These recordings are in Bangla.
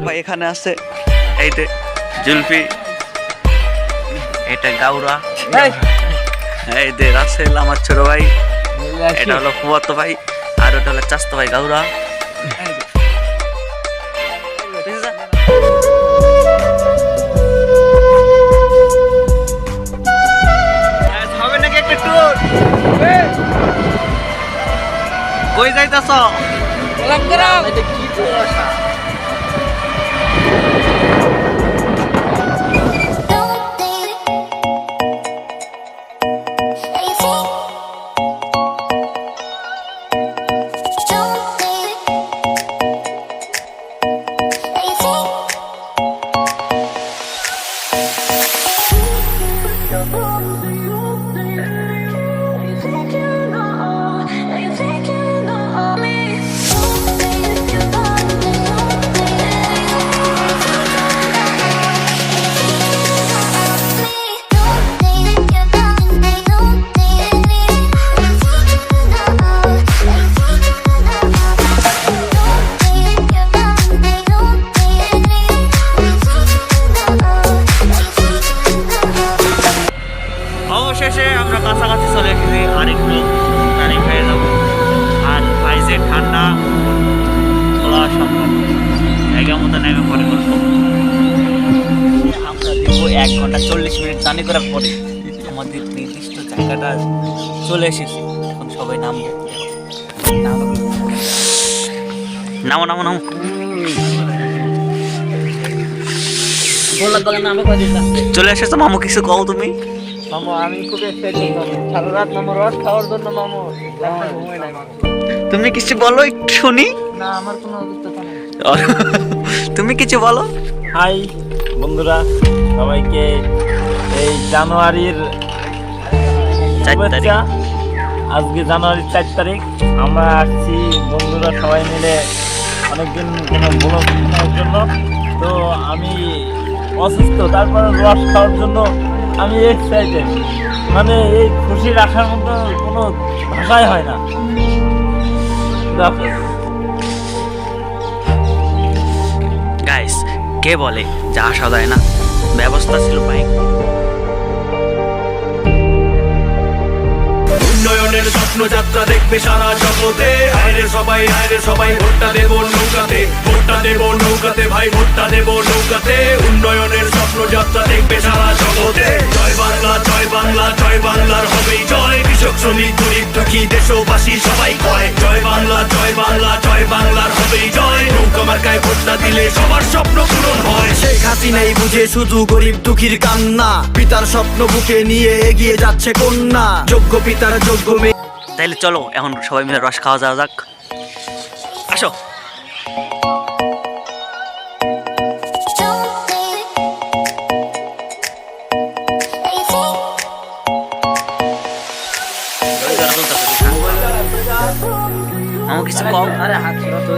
ভাই এখানে আছে, এই যে জুলফি, এটা গাউরা, এই যে রাসেল আমার ছোট ভাই, এটা হলো ফুয়াতো ভাই, আর ওটা হলো চাস্তো ভাই গাউরা। হবে নাকি একটা ট্যুর? কই যাইতাছ? এটা কি কুয়াশা! অবশেষে আমরা কাছাকাছি চলে এসেছি, আরেকটু তারিখ হয়ে যাবো। আর বাইরে ঠান্ডা খোলা সম্ভব, জায়গা মতো নেমে পরে করবো। আমরা দেখবো 1 ঘন্টা 40 মিনিট জার্নি করার পরে আমাদের নির্দিষ্ট জায়গাটা চলে এসেছি। এখন সবাই নামবো। নামো নামো নামো। চলে এসেছো মামু, কিছু কও তুমি? মামু আমি খুব এক্সাইটেড মামু, সারা রাত মামু রস খাওয়ার জন্য মামু ঘুমাই নাই মামু। তুমি কিছু বলো একটু শুনি। না আমার কোনো অভিজ্ঞতা নেই। তুমি কিছু বলো। হাই বন্ধুরা, সবাইকে এই জানুয়ারির 4 তারিখ, আজকে জানুয়ারির 4 তারিখ আমরা আসছি বন্ধুরা সবাই মিলে অনেকদিন কোনো ব্লগ নেওয়ার জন্য। তো আমি অসুস্থ, তারপরে রস খাওয়ার জন্য আমি এক্সাইটেড, মানে এই খুশি রাখার মতো কোনো ভাষাই হয় না। গাইস, কে বলে যা আসা যায় না? ব্যবস্থা ছিল বাইক। উন্নয়নের স্বপ্নযাত্রা দেখবে সারা জগতে। আইরে সবাই ভোটটা দেব নৌকাতে, ভোটটা দেব নৌকাতে ভাই, ভোটটা দেব নৌকাতে। উন্নয়নের স্বপ্নযাত্রা দেখবে সারা জগতে। জয় বাংলা জয় বাংলা জয় বাংলার হবেই জয়। কৃষক শ্রমিক গরিব দুঃখী দেশবাসী সবাই কয় জয় বাংলা জয় বাংলা জয় বাংলার হবেই জয়। নৌকা মার্কায় ভোটটা দিলে সবার স্বপ্ন পূরণ হয়। শেখ হাসিনাই বুঝে শুধু গরিব দুঃখীর কান্না, পিতার স্বপ্ন বুকে নিয়ে এগিয়ে যাচ্ছে কন্যা। যোগ্য পিতার যোগ্য মেয়ে। তাইলে চলো এখন সবাই মিলে রস খাওয়া যাওয়া যাক, আসো। আমার কিছু কম। আরে হাত ছোড়া তো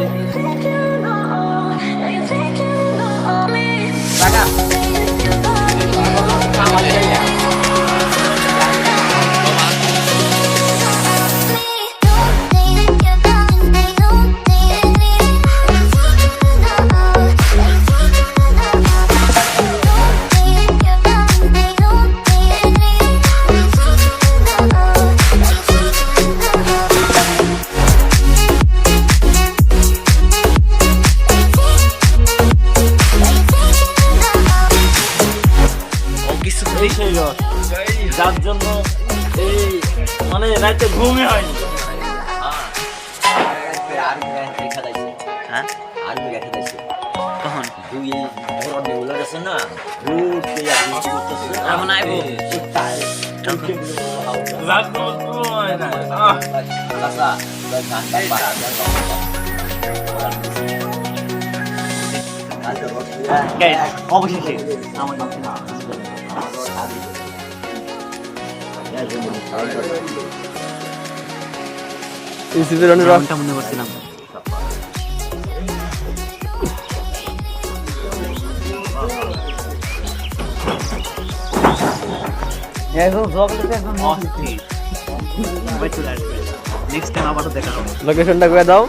যার জন্য এই মানে রাতে ঘুমই হয়নি। হ্যাঁ কখন এখন আইবো? অবশেষে মনে করছিলাম নেক্সট টাইম আবারও দেখা হবে। লোকেশনটা করে দাও।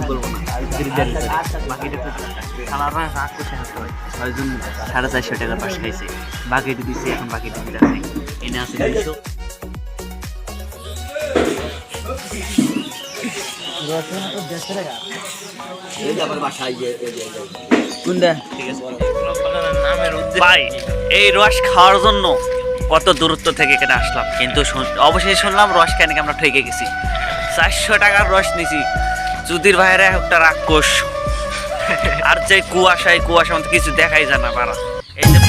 বলবো না। বাকিটা তো খালারা রাগ করছে না সবাই, ওই জন্য 450 টাকার পাশ খাইছে, বাকিটা দিচ্ছে, এখন বাকিটা দিতে আছে, এনে আছে 200। ভাই এই রস খাওয়ার জন্য কত দূরত্ব থেকে এখানে আসলাম, কিন্তু অবশেষে শুনলাম রস কেন আমরা ঠকে গেছি। 400 টাকার রস নিছি, চুদির ভাইরা একটা রাক্ষস। আর যে কুয়াশায় মতো কিছু দেখাই যায় না পারা। এই যে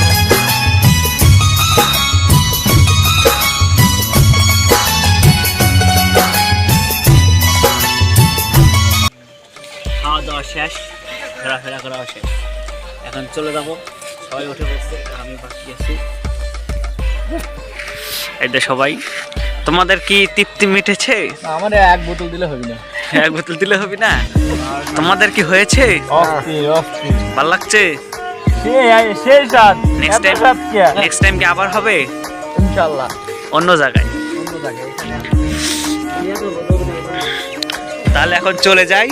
খাওয়া দাওয়া শেষ, ঘোরাফেরা করা শেষ, এখন চলে যাবো। সবাই উঠে পড়ছে, আমি বাকি আছি। এই যে সবাই, তোমাদের কি তৃপ্তি মিটেছে? আমার এক বোতল দিলে হবে না। এক বোতল দিলে হবে না? তোমাদের কি হয়েছে? ভালো লাগছে? নেক্সট টাইম কি আবার হবে? ইনশাআল্লাহ অন্য জায়গায়। তাহলে এখন চলে যাই।